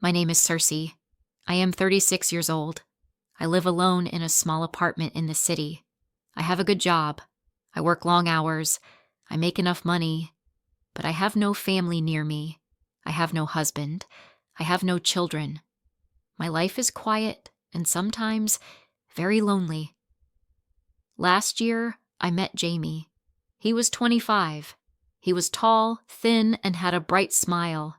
My name is Cersi. I am 36 years old. I live alone in a small apartment in the city. I have a good job. I work long hours. I make enough money. But I have no family near me. I have no husband. I have no children. My life is quiet and sometimes very lonely. Last year, I met Jamie. He was 25. He was tall, thin, and had a bright smile.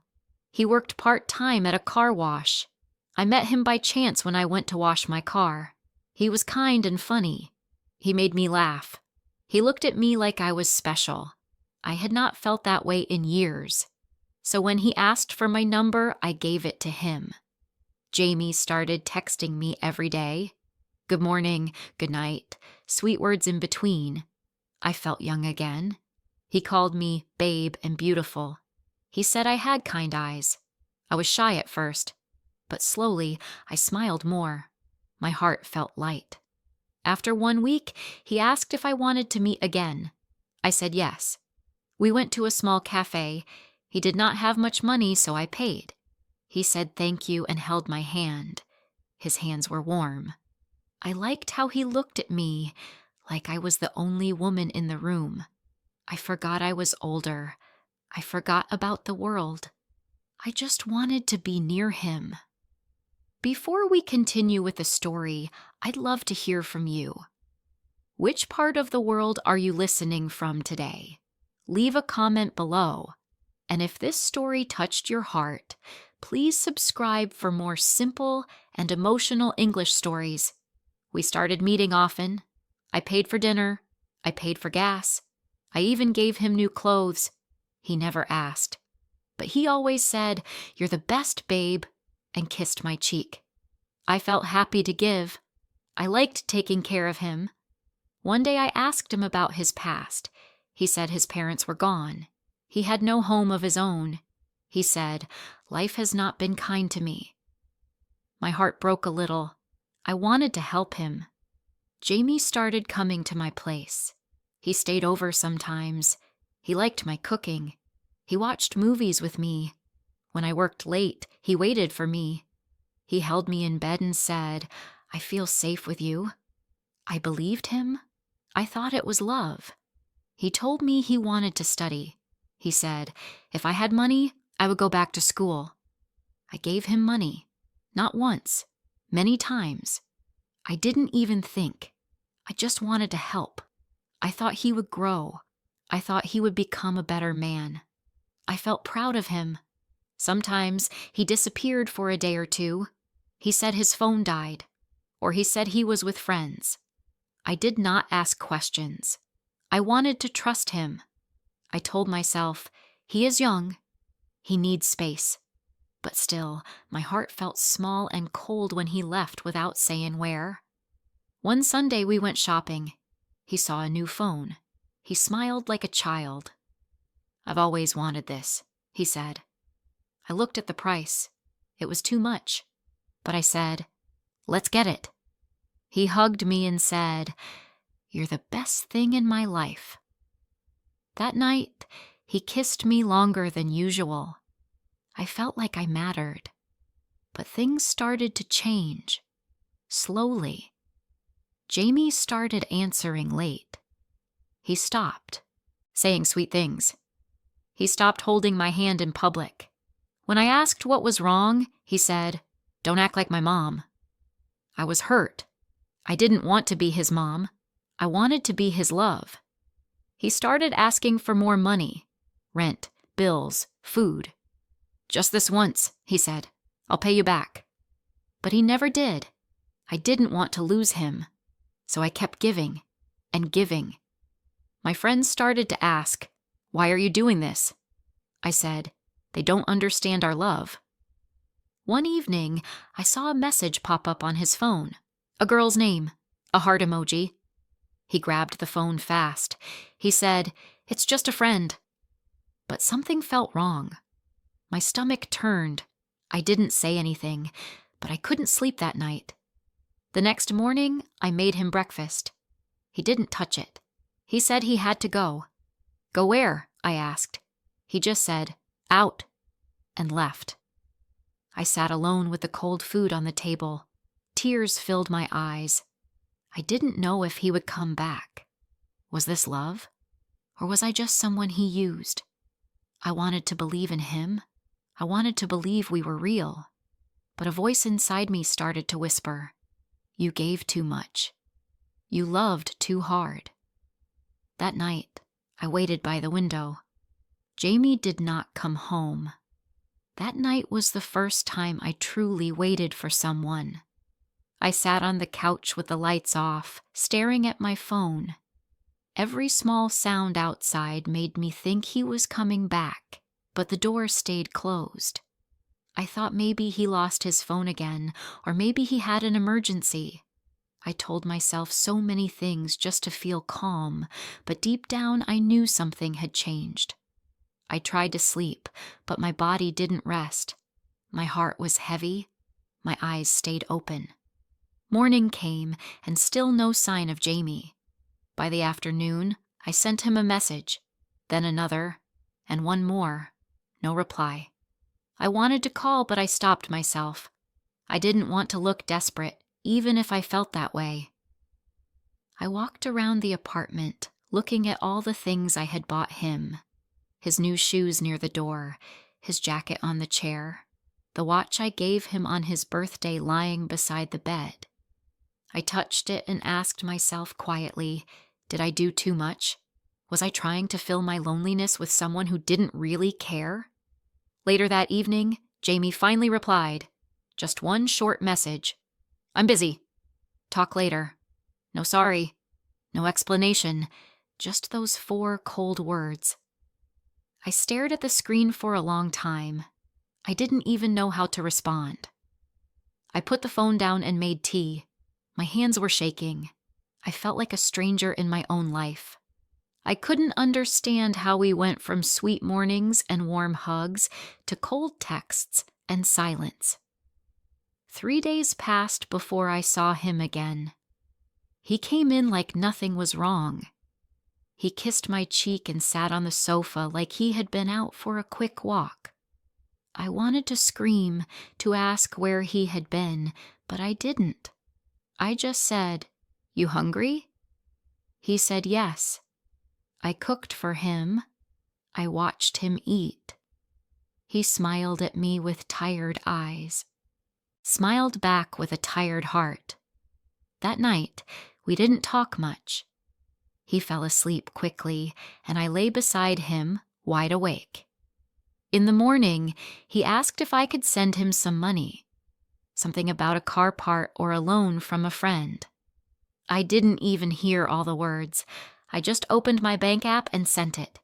He worked part-time at a car wash. I met him by chance when I went to wash my car. He was kind and funny. He made me laugh. He looked at me like I was special. I had not felt that way in years. So when he asked for my number, I gave it to him. Jamie started texting me every day. Good morning, good night, sweet words in between. I felt young again. He called me babe and beautiful. He said I had kind eyes. I was shy at first, but slowly I smiled more. My heart felt light. After 1 week, he asked if I wanted to meet again. I said yes. We went to a small cafe. He did not have much money, so I paid. He said thank you and held my hand. His hands were warm. I liked how he looked at me, like I was the only woman in the room. I forgot I was older. I forgot about the world. I just wanted to be near him. Before we continue with the story, I'd love to hear from you. Which part of the world are you listening from today? Leave a comment below. And if this story touched your heart, please subscribe for more simple and emotional English stories. We started meeting often. I paid for dinner. I paid for gas. I even gave him new clothes. He never asked. But he always said, "You're the best, babe," and kissed my cheek. I felt happy to give. I liked taking care of him. One day I asked him about his past. He said his parents were gone. He had no home of his own. He said, "Life has not been kind to me." My heart broke a little. I wanted to help him. Jamie started coming to my place. He stayed over sometimes. He liked my cooking. He watched movies with me. When I worked late, he waited for me. He held me in bed and said, "I feel safe with you." I believed him. I thought it was love. He told me he wanted to study. He said, if I had money, I would go back to school. I gave him money. Not once. Many times. I didn't even think. I just wanted to help. I thought he would grow. I thought he would become a better man. I felt proud of him. Sometimes he disappeared for a day or two. He said his phone died, or he said he was with friends. I did not ask questions. I wanted to trust him. I told myself, he is young. He needs space. But still, my heart felt small and cold when he left without saying where. One Sunday we went shopping. He saw a new phone. He smiled like a child. "I've always wanted this," he said. I looked at the price. It was too much. But I said, "Let's get it." He hugged me and said, "You're the best thing in my life." That night, he kissed me longer than usual. I felt like I mattered. But things started to change. Slowly. Jamie started answering late. He stopped, saying sweet things. He stopped holding my hand in public. When I asked what was wrong, he said, "Don't act like my mom." I was hurt. I didn't want to be his mom. I wanted to be his love. He started asking for more money. Rent, bills, food. "Just this once," he said. "I'll pay you back." But he never did. I didn't want to lose him. So I kept giving and giving. My friends started to ask, "Why are you doing this?" I said, "They don't understand our love." One evening, I saw a message pop up on his phone. A girl's name, a heart emoji. He grabbed the phone fast. He said, "It's just a friend." But something felt wrong. My stomach turned. I didn't say anything, but I couldn't sleep that night. The next morning, I made him breakfast. He didn't touch it. He said he had to go. "Go where?" I asked. He just said, "Out," and left. I sat alone with the cold food on the table. Tears filled my eyes. I didn't know if he would come back. Was this love? Or was I just someone he used? I wanted to believe in him. I wanted to believe we were real. But a voice inside me started to whisper, "You gave too much. You loved too hard." That night, I waited by the window. Jamie did not come home. That night was the first time I truly waited for someone. I sat on the couch with the lights off, staring at my phone. Every small sound outside made me think he was coming back, but the door stayed closed. I thought maybe he lost his phone again, or maybe he had an emergency. I told myself so many things just to feel calm, but deep down I knew something had changed. I tried to sleep, but my body didn't rest. My heart was heavy. My eyes stayed open. Morning came, and still no sign of Jamie. By the afternoon, I sent him a message, then another, and one more. No reply. I wanted to call, but I stopped myself. I didn't want to look desperate, even if I felt that way. I walked around the apartment, looking at all the things I had bought him. His new shoes near the door, his jacket on the chair, the watch I gave him on his birthday lying beside the bed. I touched it and asked myself quietly, did I do too much? Was I trying to fill my loneliness with someone who didn't really care? Later that evening, Jamie finally replied. Just one short message. "I'm busy. Talk later." No sorry. No explanation. Just those 4 cold words. I stared at the screen for a long time. I didn't even know how to respond. I put the phone down and made tea. My hands were shaking. I felt like a stranger in my own life. I couldn't understand how we went from sweet mornings and warm hugs to cold texts and silence. 3 days passed before I saw him again. He came in like nothing was wrong. He kissed my cheek and sat on the sofa like he had been out for a quick walk. I wanted to scream, to ask where he had been, but I didn't. I just said, "You hungry?" He said yes. I cooked for him. I watched him eat. He smiled at me with tired eyes. Smiled back with a tired heart. That night, we didn't talk much. He fell asleep quickly, and I lay beside him, wide awake. In the morning, he asked if I could send him some money. Something about a car part or a loan from a friend. I didn't even hear all the words. I just opened my bank app and sent it.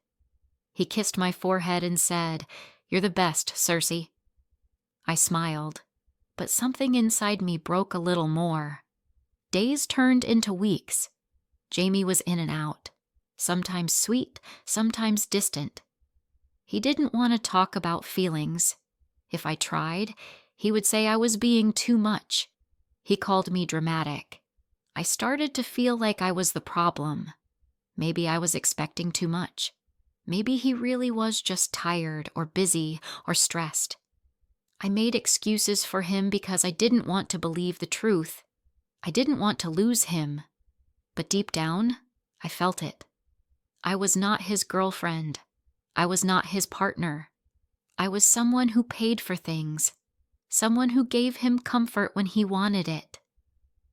He kissed my forehead and said, "You're the best, Cersi." I smiled, but something inside me broke a little more. Days turned into weeks. Jamie was in and out, sometimes sweet, sometimes distant. He didn't want to talk about feelings. If I tried, he would say I was being too much. He called me dramatic. I started to feel like I was the problem. Maybe I was expecting too much. Maybe he really was just tired or busy or stressed. I made excuses for him because I didn't want to believe the truth. I didn't want to lose him. But deep down, I felt it. I was not his girlfriend. I was not his partner. I was someone who paid for things. Someone who gave him comfort when he wanted it.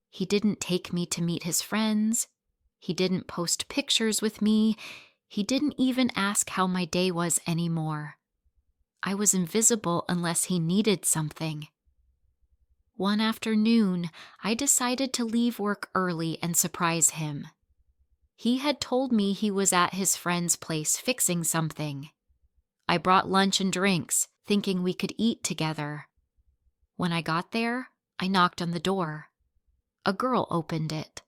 He didn't take me to meet his friends. He didn't post pictures with me. He didn't even ask how my day was anymore. I was invisible unless he needed something. One afternoon, I decided to leave work early and surprise him. He had told me he was at his friend's place fixing something. I brought lunch and drinks, thinking we could eat together. When I got there, I knocked on the door. A girl opened it.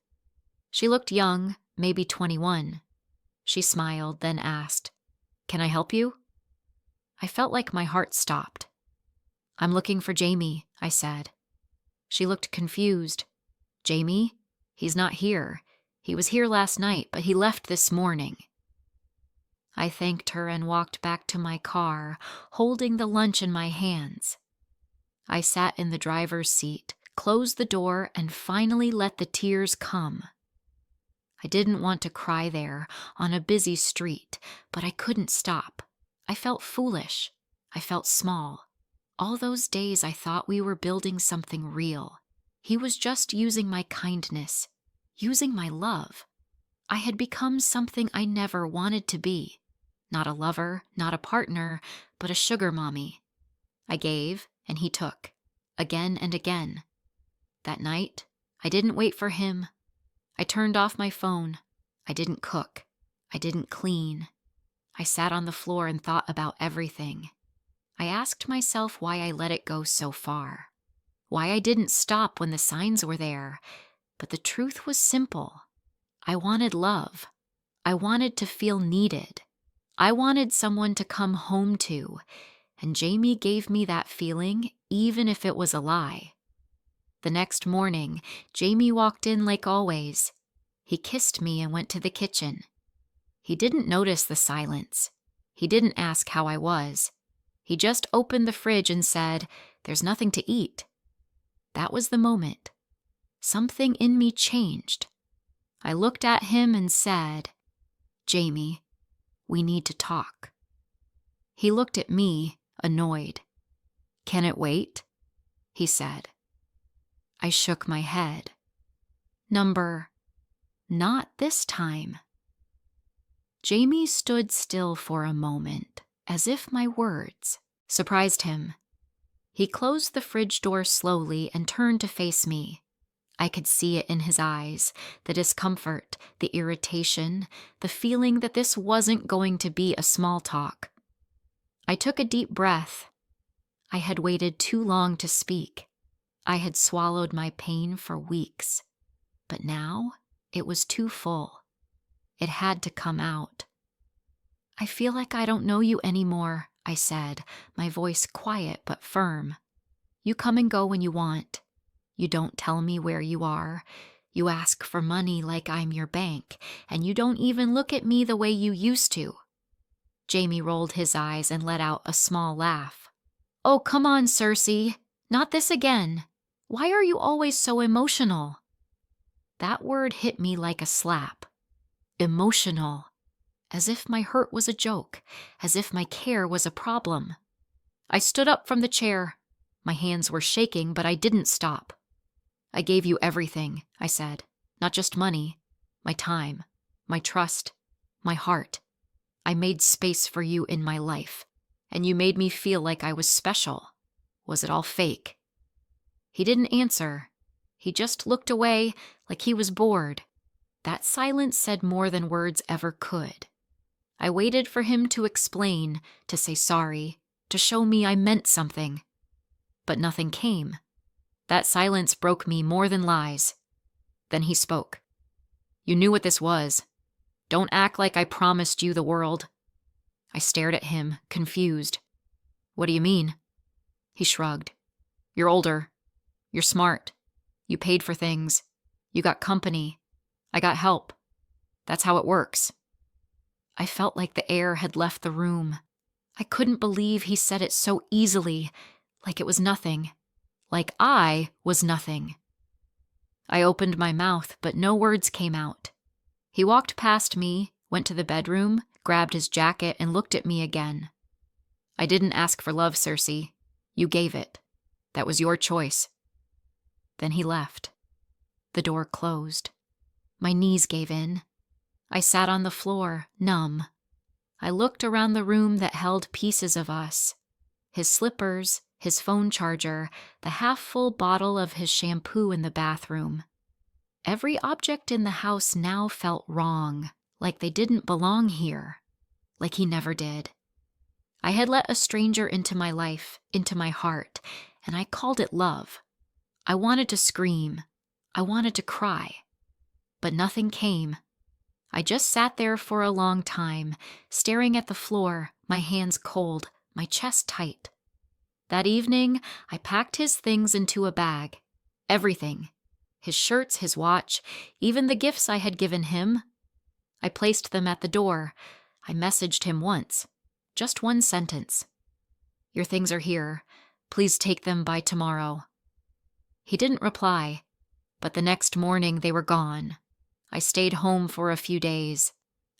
She looked young, maybe 21. She smiled, then asked, "Can I help you?" I felt like my heart stopped. "I'm looking for Jamie," I said. She looked confused. "Jamie? He's not here. He was here last night, but he left this morning." I thanked her and walked back to my car, holding the lunch in my hands. I sat in the driver's seat, closed the door, and finally let the tears come. I didn't want to cry there on a busy street, but I couldn't stop. I felt foolish. I felt small. All those days I thought we were building something real. He was just using my kindness, using my love. I had become something I never wanted to be. Not a lover, not a partner, but a sugar mommy. I gave, and he took, again and again. That night, I didn't wait for him. I turned off my phone. I didn't cook. I didn't clean. I sat on the floor and thought about everything. I asked myself why I let it go so far. Why I didn't stop when the signs were there. But the truth was simple. I wanted love. I wanted to feel needed. I wanted someone to come home to. And Jamie gave me that feeling, even if it was a lie. The next morning, Jamie walked in like always. He kissed me and went to the kitchen. He didn't notice the silence. He didn't ask how I was. He just opened the fridge and said, "There's nothing to eat." That was the moment. Something in me changed. I looked at him and said, "Jamie, we need to talk." He looked at me, annoyed. "Can it wait?" he said. I shook my head. Not this time. Jamie stood still for a moment, as if my words surprised him. He closed the fridge door slowly and turned to face me. I could see it in his eyes, the discomfort, the irritation, the feeling that this wasn't going to be a small talk. I took a deep breath. I had waited too long to speak. I had swallowed my pain for weeks. But now it was too full. It had to come out. "I feel like I don't know you anymore," I said, my voice quiet but firm. "You come and go when you want. You don't tell me where you are. You ask for money like I'm your bank, and you don't even look at me the way you used to." Jamie rolled his eyes and let out a small laugh. "Oh, come on, Cersi. Not this again. Why are you always so emotional?" That word hit me like a slap. Emotional. As if my hurt was a joke, as if my care was a problem. I stood up from the chair. My hands were shaking, but I didn't stop. "I gave you everything," I said. "Not just money. My time, my trust, my heart. I made space for you in my life, and you made me feel like I was special. Was it all fake?" He didn't answer. He just looked away like he was bored. That silence said more than words ever could. I waited for him to explain, to say sorry, to show me I meant something. But nothing came. That silence broke me more than lies. Then he spoke. "You knew what this was. Don't act like I promised you the world." I stared at him, confused. "What do you mean?" He shrugged. "You're older. You're smart. You paid for things. You got company. I got help. That's how it works." I felt like the air had left the room. I couldn't believe he said it so easily, like it was nothing. Like I was nothing. I opened my mouth, but no words came out. He walked past me, went to the bedroom, grabbed his jacket, and looked at me again. "I didn't ask for love, Cersi. You gave it. That was your choice." Then he left. The door closed. My knees gave in. I sat on the floor, numb. I looked around the room that held pieces of us. His slippers, his phone charger, the half-full bottle of his shampoo in the bathroom. Every object in the house now felt wrong, like they didn't belong here, like he never did. I had let a stranger into my life, into my heart, and I called it love. I wanted to scream. I wanted to cry. But nothing came. I just sat there for a long time, staring at the floor, my hands cold, my chest tight. That evening, I packed his things into a bag. Everything. His shirts, his watch, even the gifts I had given him. I placed them at the door. I messaged him once. Just one sentence. "Your things are here, Please take them by tomorrow." He didn't reply, but the next morning they were gone. I stayed home for a few days.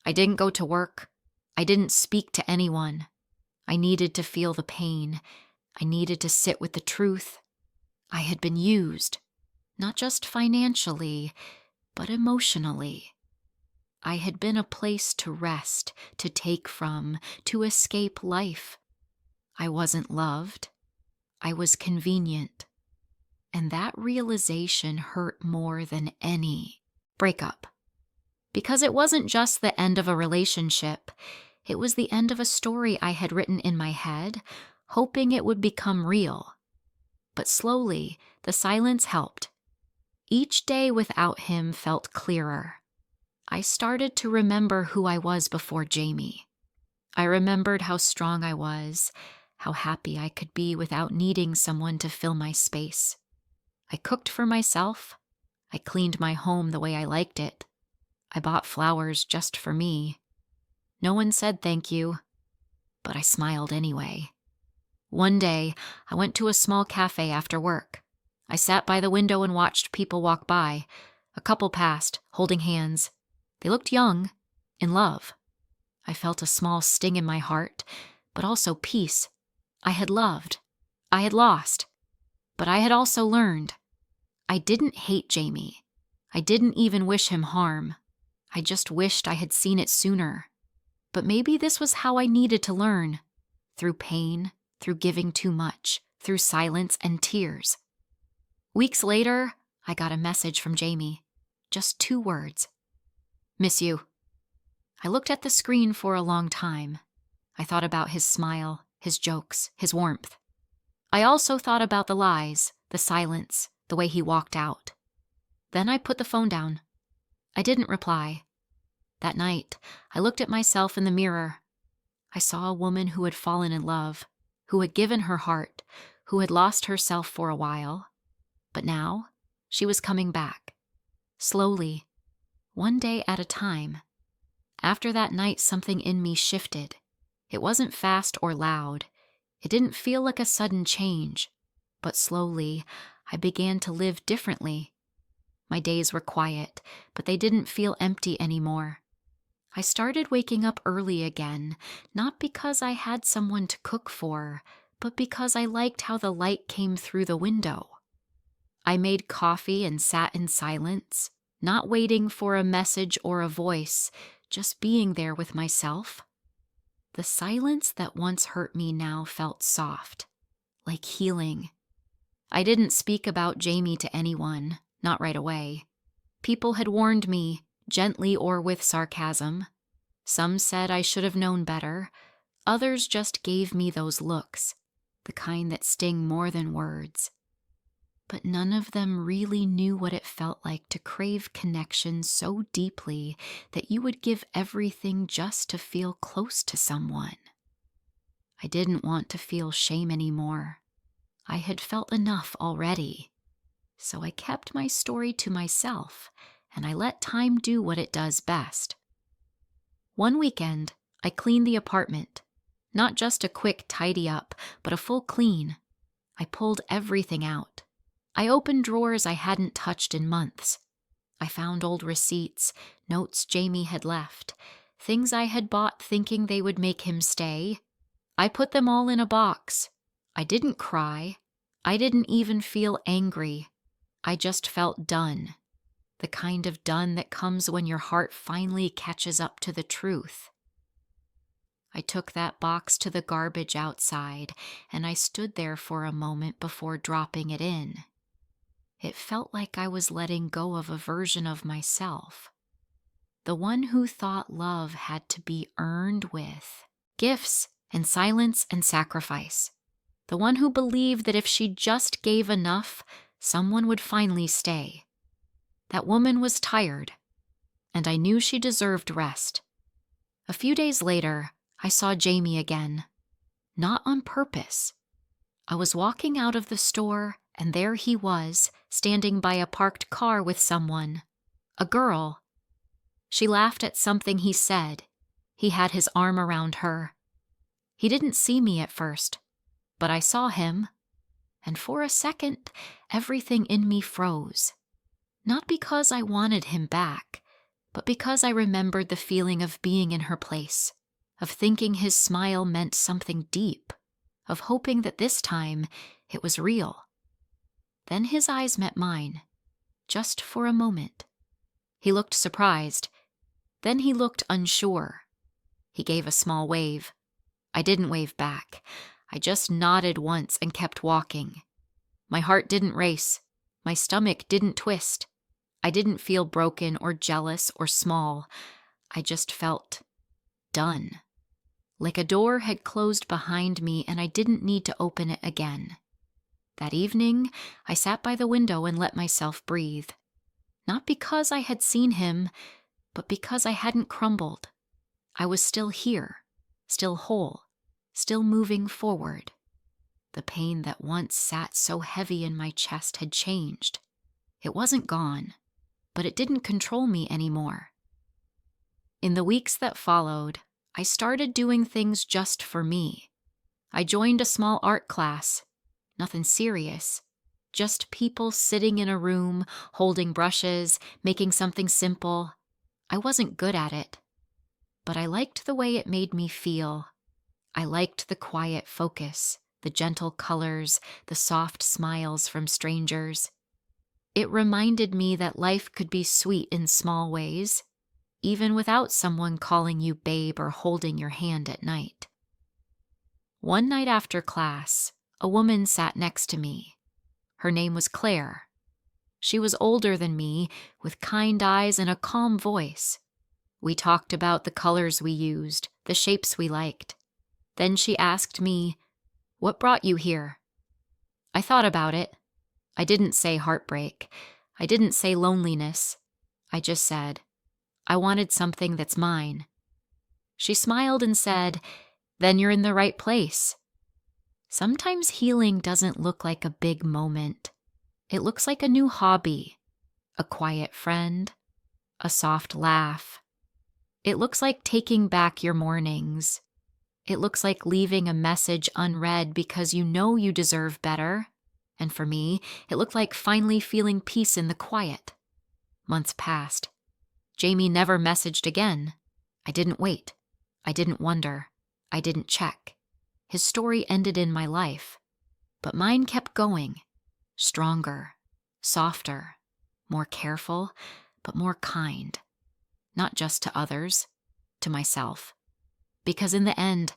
I didn't go to work. I didn't speak to anyone. I needed to feel the pain. I needed to sit with the truth. I had been used, not just financially, but emotionally. I had been a place to rest, to take from, to escape life. I wasn't loved. I was convenient. And that realization hurt more than any breakup. Because it wasn't just the end of a relationship, it was the end of a story I had written in my head, hoping it would become real. But slowly, the silence helped. Each day without him felt clearer. I started to remember who I was before Jamie. I remembered how strong I was, how happy I could be without needing someone to fill my space. I cooked for myself. I cleaned my home the way I liked it. I bought flowers just for me. No one said thank you, but I smiled anyway. One day, I went to a small cafe after work. I sat by the window and watched people walk by. A couple passed, holding hands. They looked young, in love. I felt a small sting in my heart, but also peace. I had loved. I had lost. But I had also learned. I didn't hate Jamie. I didn't even wish him harm. I just wished I had seen it sooner. But maybe this was how I needed to learn. Through pain, through giving too much, through silence and tears. Weeks later, I got a message from Jamie. Just 2 words. "Miss you." I looked at the screen for a long time. I thought about his smile, his jokes, his warmth. I also thought about the lies, the silence, the way he walked out. Then I put the phone down. I didn't reply. That night, I looked at myself in the mirror. I saw a woman who had fallen in love, who had given her heart, who had lost herself for a while. But now, she was coming back. Slowly, one day at a time. After that night, something in me shifted. It wasn't fast or loud. It didn't feel like a sudden change. But slowly, I began to live differently. My days were quiet, but they didn't feel empty anymore. I started waking up early again, not because I had someone to cook for, but because I liked how the light came through the window. I made coffee and sat in silence, not waiting for a message or a voice, just being there with myself. The silence that once hurt me now felt soft, like healing. I didn't speak about Jamie to anyone, not right away. People had warned me, gently or with sarcasm. Some said I should have known better. Others just gave me those looks, the kind that sting more than words. But none of them really knew what it felt like to crave connection so deeply that you would give everything just to feel close to someone. I didn't want to feel shame anymore. I had felt enough already. So I kept my story to myself, and I let time do what it does best. One weekend, I cleaned the apartment. Not just a quick tidy up, but a full clean. I pulled everything out. I opened drawers I hadn't touched in months. I found old receipts, notes Jamie had left, things I had bought thinking they would make him stay. I put them all in a box. I didn't cry. I didn't even feel angry. I just felt done. The kind of done that comes when your heart finally catches up to the truth. I took that box to the garbage outside, and I stood there for a moment before dropping it in. It felt like I was letting go of a version of myself. The one who thought love had to be earned with gifts and silence and sacrifice. The one who believed that if she just gave enough, someone would finally stay. That woman was tired, and I knew she deserved rest. A few days later, I saw Jamie again. Not on purpose. I was walking out of the store, and there he was, standing by a parked car with someone. A girl. She laughed at something he said. He had his arm around her. He didn't see me at first, but I saw him. and for a second, everything in me froze. Not because I wanted him back, but because I remembered the feeling of being in her place, of thinking his smile meant something deep, of hoping that this time it was real. Then his eyes met mine, just for a moment. He looked surprised. Then he looked unsure. He gave a small wave. I didn't wave back. I just nodded once and kept walking. My heart didn't race. My stomach didn't twist. I didn't feel broken or jealous or small. I just felt done. Like a door had closed behind me and I didn't need to open it again. That evening, I sat by the window and let myself breathe. Not because I had seen him, but because I hadn't crumbled. I was still here, still whole, still moving forward. The pain that once sat so heavy in my chest had changed. It wasn't gone, but it didn't control me anymore. In the weeks that followed, I started doing things just for me. I joined a small art class. Nothing serious. Just people sitting in a room, holding brushes, making something simple. I wasn't good at it, but I liked the way it made me feel. I liked the quiet focus, the gentle colors, the soft smiles from strangers. It reminded me that life could be sweet in small ways, even without someone calling you babe or holding your hand at night. One night after class, a woman sat next to me. Her name was Claire. She was older than me, with kind eyes and a calm voice. We talked about the colors we used, the shapes we liked. Then she asked me, "What brought you here?" I thought about it. I didn't say heartbreak. I didn't say loneliness. I just said, I wanted something that's mine. She smiled and said, "Then you're in the right place." Sometimes healing doesn't look like a big moment. It looks like a new hobby, a quiet friend, a soft laugh. It looks like taking back your mornings. It looks like leaving a message unread because you know you deserve better. And for me, it looked like finally feeling peace in the quiet. Months passed. Jamie never messaged again. I didn't wait. I didn't wonder. I didn't check. His story ended in my life. But mine kept going. Stronger, softer, more careful, but more kind. Not just to others, to myself. Because in the end,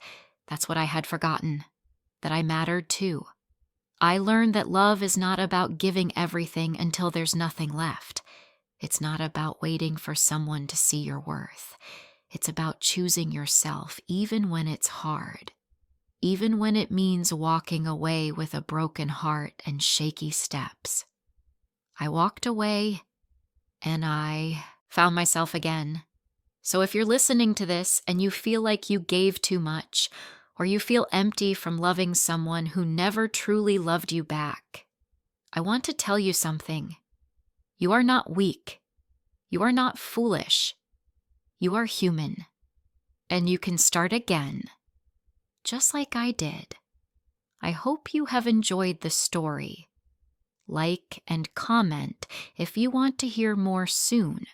that's what I had forgotten, that I mattered too. I learned that love is not about giving everything until there's nothing left. It's not about waiting for someone to see your worth. It's about choosing yourself even when it's hard, even when it means walking away with a broken heart and shaky steps. I walked away and I found myself again. So if you're listening to this and you feel like you gave too much, or you feel empty from loving someone who never truly loved you back, I want to tell you something. You are not weak. You are not foolish. You are human. And you can start again, just like I did. I hope you have enjoyed the story. Like and comment if you want to hear more soon.